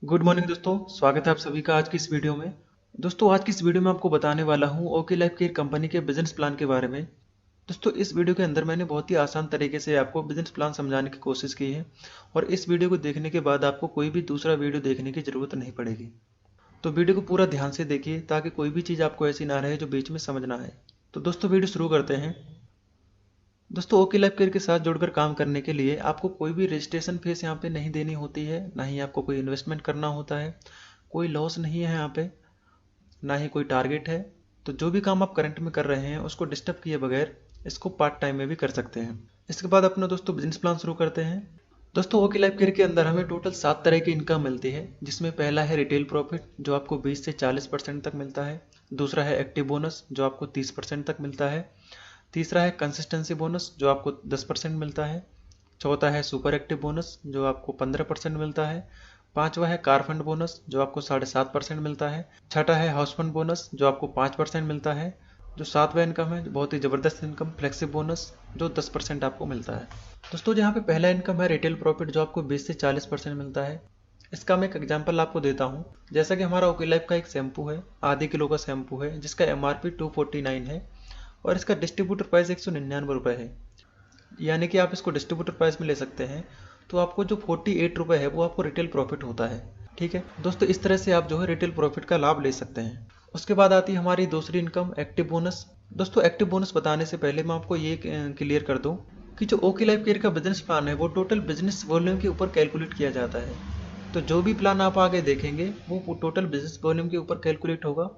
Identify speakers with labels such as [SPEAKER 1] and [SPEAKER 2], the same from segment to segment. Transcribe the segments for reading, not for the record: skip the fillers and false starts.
[SPEAKER 1] Good morning दोस्तों, स्वागत है आप सभी का आज की इस वीडियो में। दोस्तों आज की इस वीडियो में आपको बताने वाला हूं ओके लाइफ केयर कंपनी के बिजनेस प्लान के बारे में। दोस्तों इस वीडियो के अंदर मैंने बहुत ही आसान तरीके से आपको बिजनेस प्लान समझाने की कोशिश की है और इस वीडियो को देखने के बाद आपको कोई भी दूसरा वीडियो देखने की जरूरत नहीं पड़ेगी। तो वीडियो को पूरा ध्यान से देखिए ताकि कोई भी चीज़ आपको ऐसी ना रहे जो बीच में समझ ना आए। तो दोस्तों वीडियो शुरू करते हैं। दोस्तों ओके लाइफ केयर के साथ जुड़कर काम करने के लिए आपको कोई भी रजिस्ट्रेशन फीस यहाँ पे नहीं देनी होती है, ना ही आपको कोई इन्वेस्टमेंट करना होता है, कोई लॉस नहीं है यहाँ पे, ना ही कोई टारगेट है। तो जो भी काम आप करंट में कर रहे हैं उसको डिस्टर्ब किए बगैर इसको पार्ट टाइम में भी कर सकते हैं। इसके बाद अपना दोस्तों बिजनेस प्लान शुरू करते हैं। दोस्तों ओके लाइफ केयर के अंदर हमें टोटल 7 तरह की इनकम मिलती है, जिसमें पहला है रिटेल प्रॉफिट जो आपको 20 से 40% तक मिलता है। दूसरा है एक्टिव बोनस जो आपको 30% तक मिलता है। तीसरा है कंसिस्टेंसी बोनस जो आपको 10% मिलता है। चौथा है सुपर एक्टिव बोनस जो आपको 15% मिलता है। पांचवा है कार फंड बोनस जो आपको 7.5% मिलता है। छठा है हाउस फंड बोनस जो आपको 5% मिलता है। जो सातवां इनकम है, बहुत ही जबरदस्त इनकम, फ्लेक्सिबल बोनस जो 10% आपको मिलता है। दोस्तों यहाँ पे पहला इनकम है रिटेल प्रॉफिट जो आपको 20 से 40% मिलता है। इसका मैं एक एग्जांपल आपको देता हूँ। जैसा कि हमारा ओके लाइफ का एक शैम्पू है, आधे किलो का शैम्पू है जिसका MRP 249 है और इसका डिस्ट्रीब्यूटर प्राइस 199 रुपये है। यानी कि आप इसको डिस्ट्रीब्यूटर प्राइस में ले सकते हैं, तो आपको जो 48 रुपये है वो आपको रिटेल प्रॉफिट होता है। ठीक है दोस्तों, इस तरह से आप जो है रिटेल प्रॉफिट का लाभ ले सकते हैं। उसके बाद आती है हमारी दूसरी इनकम एक्टिव बोनस। दोस्तों एक्टिव बोनस बताने से पहले मैं आपको ये क्लियर कर दूं कि जो ओके लाइफ केयर का बिजनेस प्लान है वो टोटल बिजनेस वॉल्यूम के ऊपर कैलकुलेट किया जाता है। तो जो भी प्लान आप आगे देखेंगे वो टोटल बिजनेस वॉल्यूम के ऊपर कैलकुलेट होगा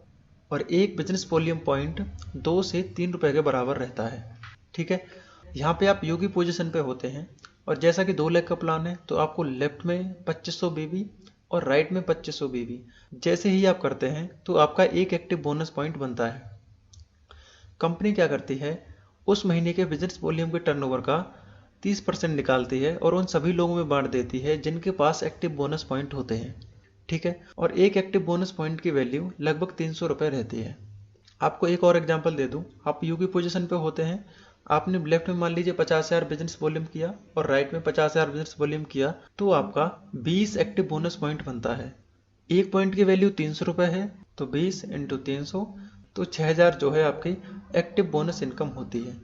[SPEAKER 1] और एक बिजनेस वॉल्यूम पॉइंट 2 से 3 रुपए के बराबर रहता है। ठीक है, यहाँ पे आप योगी पोजीशन पे होते हैं और जैसा कि 2 लाख का प्लान है तो आपको लेफ्ट में 2500 बीबी और राइट में 2500 बीबी जैसे ही आप करते हैं तो आपका एक एक्टिव बोनस पॉइंट बनता है। कंपनी क्या करती है, उस महीने के बिजनेस वॉल्यूम के टर्नओवर का 30% निकालती है और उन सभी लोगों में बांट देती है जिनके पास एक्टिव बोनस पॉइंट होते हैं। ठीक है, और एक एक्टिव बोनस पॉइंट की वैल्यू लगभग 300 रुपये रहती है। आपको एक और एग्जांपल दे दूं, आप यू की पोजीशन पे होते हैं, आपने लेफ्ट में मान लीजिए 50,000 बिजनेस वॉल्यूम किया और राइट में 50,000 बिजनेस वॉल्यूम किया, तो आपका 20 एक्टिव बोनस पॉइंट बनता है। एक पॉइंट की वैल्यू 300 रुपये है तो 20 इंटू 300 तो 6,000 जो है आपकी एक्टिव बोनस इनकम होती है।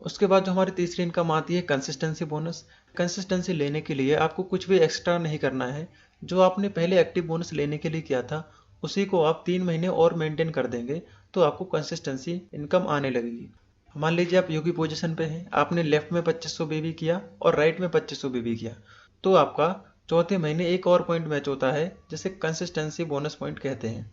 [SPEAKER 1] उसके बाद जो हमारी तीसरी इनकम आती है कंसिस्टेंसी बोनस। कंसिस्टेंसी लेने के लिए आपको कुछ भी एक्स्ट्रा नहीं करना है, जो आपने पहले एक्टिव बोनस लेने के लिए किया था उसी को आप 3 महीने और मेंटेन कर देंगे तो आपको कंसिस्टेंसी इनकम आने लगेगी। मान लीजिए आप योगी पोजीशन पे हैं, आपने लेफ्ट में 2500 बीबी किया और राइट में 2500 बीबी किया, तो आपका चौथे महीने एक और पॉइंट मैच होता है जिसे कंसिस्टेंसी बोनस पॉइंट कहते हैं।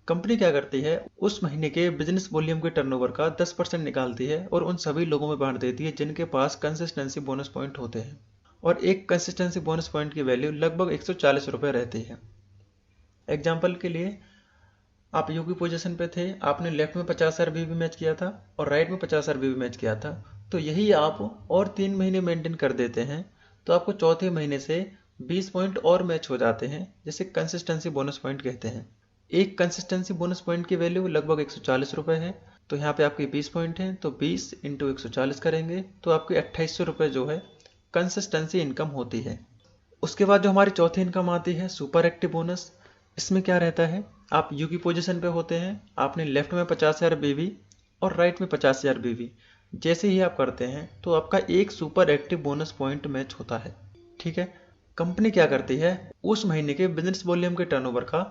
[SPEAKER 1] कंपनी क्या करती है, उस महीने के बिजनेस वॉल्यूम के टर्नओवर का 10% निकालती है और उन सभी लोगों में बांट देती है जिनके पास कंसिस्टेंसी बोनस पॉइंट होते हैं और एक कंसिस्टेंसी बोनस पॉइंट की वैल्यू लगभग 140 रुपये रहती है। एग्जाम्पल के लिए, आप यू की पोजीशन पे थे, आपने लेफ्ट में 50,000 बीबी मैच किया था और राइट में 50,000 बीबी मैच किया था, तो यही आप और 3 महीने मेंटेन कर देते हैं तो आपको चौथे महीने से 20 पॉइंट और मैच हो जाते हैं जिसे कंसिस्टेंसी बोनस पॉइंट कहते हैं। एक कंसिस्टेंसी बोनस पॉइंट की वैल्यू लगभग 140 रुपये है, तो यहाँ पे आपके 20 पॉइंट हैं तो 20 इंटू 140 करेंगे तो आपके 2800 रुपये जो है कंसिस्टेंसी इनकम होती है। उसके बाद जो हमारी चौथी इनकम आती है सुपर एक्टिव बोनस। इसमें क्या रहता है, आप यू की पोजीशन पे होते हैं, आपने लेफ्ट में 50,000 बीबी और राइट में 50,000 बीबी जैसे ही आप करते हैं तो आपका एक super active bonus point match होता है। ठीक है, कंपनी क्या करती है, उस महीने के बिजनेस वॉल्यूम के टर्नओवर का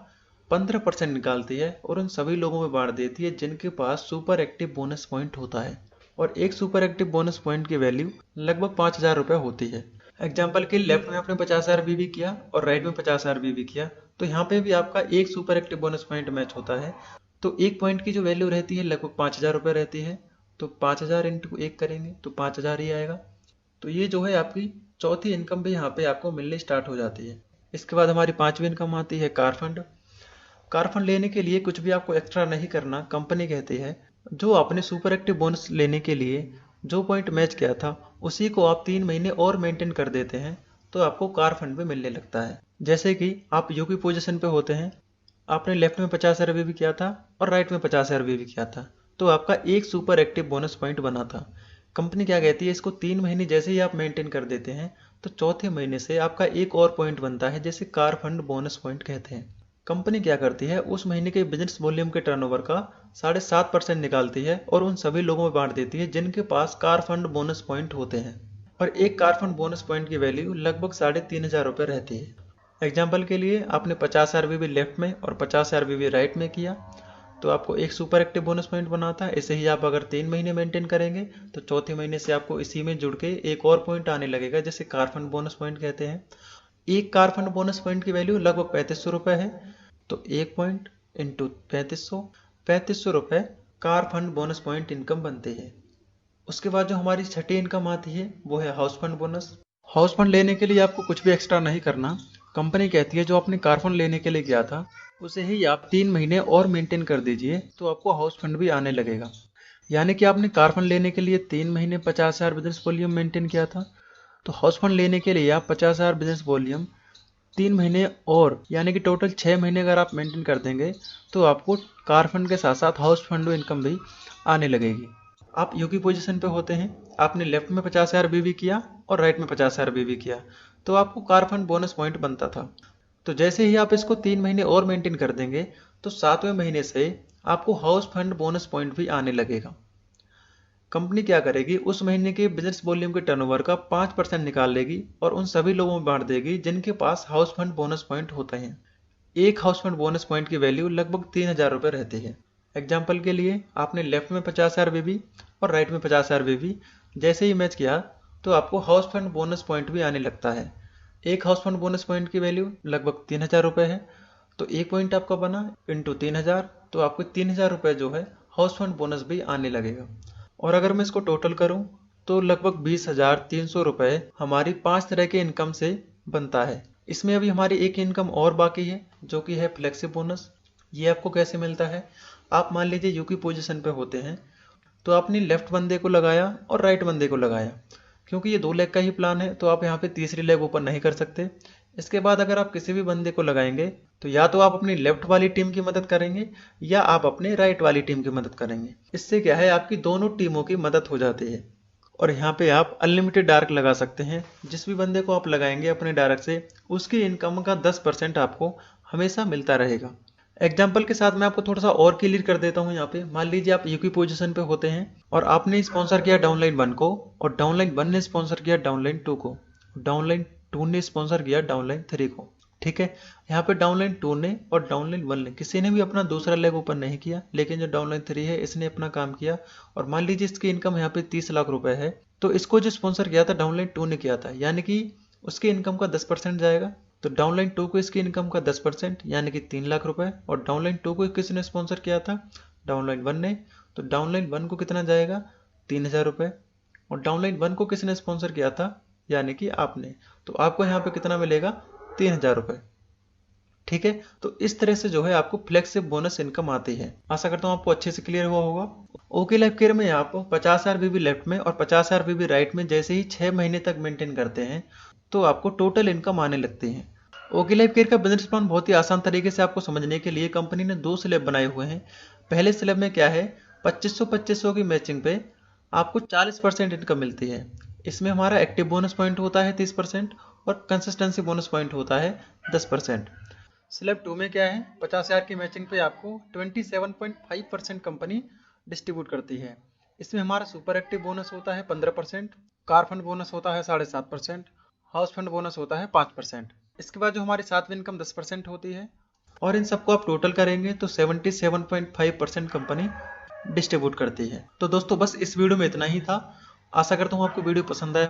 [SPEAKER 1] 15% निकालती है और उन सभी लोगों में बांट देती है जिनके पास सुपर एक्टिव बोनस पॉइंट होता है और एक सुपर एक्टिव बोनस पॉइंट की वैल्यू लगभग 5,000 रुपये होती है। एग्जाम्पल के लेफ्ट में आपने 50,000 बीबी किया और राइट में 50,000 बीबी किया, तो यहाँ पे भी आपका एक super active bonus point match होता है। तो एक पॉइंट की जो वैल्यू रहती है लगभग 5,000 रुपये रहती है, तो 5,000 इंटू 1 करेंगे तो 5,000 ही आएगा। तो ये जो है आपकी चौथी इनकम भी यहाँ पे आपको मिलनी स्टार्ट हो जाती है। इसके बाद हमारी पांचवी इनकम आती है कार फंड। कार फंड लेने के लिए कुछ भी आपको एक्स्ट्रा नहीं करना, कंपनी कहती है जो आपने सुपर एक्टिव बोनस लेने के लिए जो पॉइंट मैच किया था उसी को आप 3 महीने और मेंटेन कर देते हैं तो आपको कार फंड भी मिलने लगता है। जैसे कि आप यू की पोजीशन पे होते हैं, आपने लेफ्ट में 50,000 भी किया था और राइट में 50,000 भी किया था, तो आपका एक सुपर एक्टिव बोनस पॉइंट बना था। कंपनी क्या कहती है, इसको 3 महीने जैसे ही आप मेंटेन कर देते हैं तो चौथे महीने से आपका एक और पॉइंट बनता है, जिसे कार फंड बोनस पॉइंट कहते हैं। कंपनी क्या करती है, उस महीने के बिजनेस वॉल्यूम के टर्नओवर का 7.5% निकालती है और उन सभी लोगों में बांट देती है जिनके पास कार फंड बोनस पॉइंट होते हैं। और एक कार फंड बोनस पॉइंट की वैल्यू लगभग 3,500 रुपये रहती है। एग्जाम्पल के लिए आपने 50 आरबीबी लेफ्ट में और 50 आरबीबी राइट में किया तो आपको एक सुपर एक्टिव बोनस पॉइंट बनाता है। इसे ही आप अगर 3 महीने मेंटेन करेंगे तो चौथे महीने से आपको इसी में जुड़ के एक और पॉइंट आने लगेगा, जिसे कार फंड बोनस पॉइंट कहते हैं। एक कार फंड बोनस पॉइंट की वैल्यू लगभग 3500 रुपये है, तो एक पॉइंट इंटू 3500 रुपये car fund bonus point income बनती है। उसके बाद जो हमारी छठी इनकम आती है वो है house fund bonus. House fund लेने के लिए आपको कुछ भी एक्स्ट्रा नहीं करना। कंपनी कहती है जो आपने कार फंड लेने के लिए किया था उसे ही आप 3 महीने और मेंटेन कर दीजिए तो आपको हाउस फंड भी आने लगेगा। यानी कि आपने कार फंड लेने के लिए 3 महीने 50,000 बिजनेस वॉल्यूम मेंटेन किया था, तो हाउस फंड लेने के लिए आप 50,000 बिजनेस वॉल्यूम 3 महीने और यानी कि टोटल 6 महीने अगर आप मेंटेन कर देंगे तो आपको कार फंड के साथ साथ हाउस फंड इनकम भी आने लगेगी। आप यू की पोजीशन पे होते हैं, आपने लेफ्ट में 50,000 बीवी किया और राइट में 50,000 बीवी किया तो आपको कार फंड बोनस पॉइंट बनता था। तो जैसे ही आप इसको 3 महीने और मेंटेन कर देंगे तो 7वें महीने से आपको हाउस फंड बोनस पॉइंट भी आने लगेगा। कंपनी क्या करेगी, उस महीने के बिजनेस वॉल्यूम के टर्नओवर का 5% निकाल लेगी और उन सभी लोगों में बांट देगी जिनके पास हाउस फंड बोनस पॉइंट होते हैं। एक हाउस फंड बोनस पॉइंट की वैल्यू लगभग 3,000 रुपये रहती है। एग्जाम्पल के लिए आपने लेफ्ट में 50,000 बीबी और राइट में 50,000 बीबी जैसे ही मैच किया तो आपको हाउस फंड बोनस पॉइंट भी आने लगता है। एक हाउस फंड बोनस पॉइंट की वैल्यू लगभग 3,000 रुपये है, तो एक पॉइंट आपका बना इंटू 3,000 तो आपको 3,000 रुपये जो है हाउस फंड बोनस भी आने लगेगा। और अगर मैं इसको टोटल करूं तो लगभग 20,300 रुपये हमारी 5 तरह के इनकम से बनता है। इसमें अभी हमारी एक इनकम और बाकी है जो कि है फ्लेक्सी बोनस। ये आपको कैसे मिलता है, आप मान लीजिए यू की पोजीशन पे होते हैं तो आपने लेफ्ट बंदे को लगाया और राइट बंदे को लगाया, क्योंकि ये 2 लेग का ही प्लान है तो आप यहाँ पे तीसरी लेग ओपन नहीं कर सकते। इसके बाद अगर आप किसी भी बंदे को लगाएंगे तो या तो आप अपनी लेफ्ट वाली टीम की मदद करेंगे या आप अपने राइट वाली टीम की मदद करेंगे। इससे क्या है, आपकी दोनों टीमों की मदद हो जाती है। और यहाँ पे आप अनलिमिटेड डार्क लगा सकते हैं। जिस भी बंदे को आप लगाएंगे अपने डार्क से उसकी इनकम का 10% आपको हमेशा मिलता रहेगा। एग्जाम्पल के साथ मैं आपको थोड़ा सा और क्लियर कर देता हूँ। यहाँ पे मान लीजिए आप यू की पोजीशन पे होते हैं और आपने स्पॉन्सर किया डाउनलाइन 1 को और डाउनलाइन 1 ने स्पॉन्सर किया डाउनलाइन 2 को, डाउनलाइन 2 ने स्पॉन्सर किया डाउनलाइन 3 को। ठीक है, यहाँ पे डाउनलाइन 2 ने और डाउनलाइन 1 ने किसी ने भी अपना दूसरा लेग ओपन नहीं किया, लेकिन जो डाउनलाइन 3 है इसने अपना काम किया। और मान लीजिए इसकी इनकम यहाँ पे 30 लाख रुपए है, तो इसको जो स्पॉन्सर किया था डाउनलाइन 2 ने किया था, यानी कि उसकी इनकम का 10% जाएगा। तो डाउनलाइन 2 को इसकी इनकम का 10% यानी कि 3 लाख रुपए, और डाउनलाइन 2 को किसने स्पॉन्सर किया था, डाउनलाइन 1 ने, तो डाउनलाइन 1 को कितना जाएगा 3,000 रुपए, और डाउनलाइन 1 को किसने स्पॉन्सर किया था यानी कि आपने, तो आपको यहाँ पे कितना मिलेगा 3,000 रुपए। ठीक है, तो इस तरह से जो है आपको फ्लेक्सिब बोनस इनकम आती है। आशा करता हूँ आपको अच्छे से क्लियर हुआ होगा। ओके लाइफ केयर में आप 50,000 बीबी लेफ्ट में और 50,000 बीबी राइट में जैसे ही 6 महीने तक मेंटेन करते हैं तो आपको टोटल इनकम आने लगती है। ओके लाइफ केयर का बिजनेस प्लान बहुत ही आसान तरीके से आपको समझने के लिए कंपनी ने 2 स्लैब बनाए हुए हैं। पहले स्लैब में क्या है, 2500 की मैचिंग पे आपको 40% इनकम मिलती है। इसमें हमारा एक्टिव बोनस पॉइंट होता है 30% और कंसिस्टेंसी बोनस पॉइंट होता है 10%। स्लैब 2 में क्या है, 50,000 की मैचिंग पे आपको 27.5% कंपनी डिस्ट्रीब्यूट करती है। इसमें हमारा सुपर एक्टिव बोनस होता है 15%, कार फंड बोनस होता है 7.5%, हाउस फंड बोनस होता है 5%। इसके बाद जो हमारी 7वीं इनकम 10% होती है, और इन सबको आप टोटल करेंगे तो 77.5% कंपनी डिस्ट्रीब्यूट करती है। तो दोस्तों बस इस वीडियो में इतना ही था। आशा करता हूँ आपको वीडियो पसंद आया।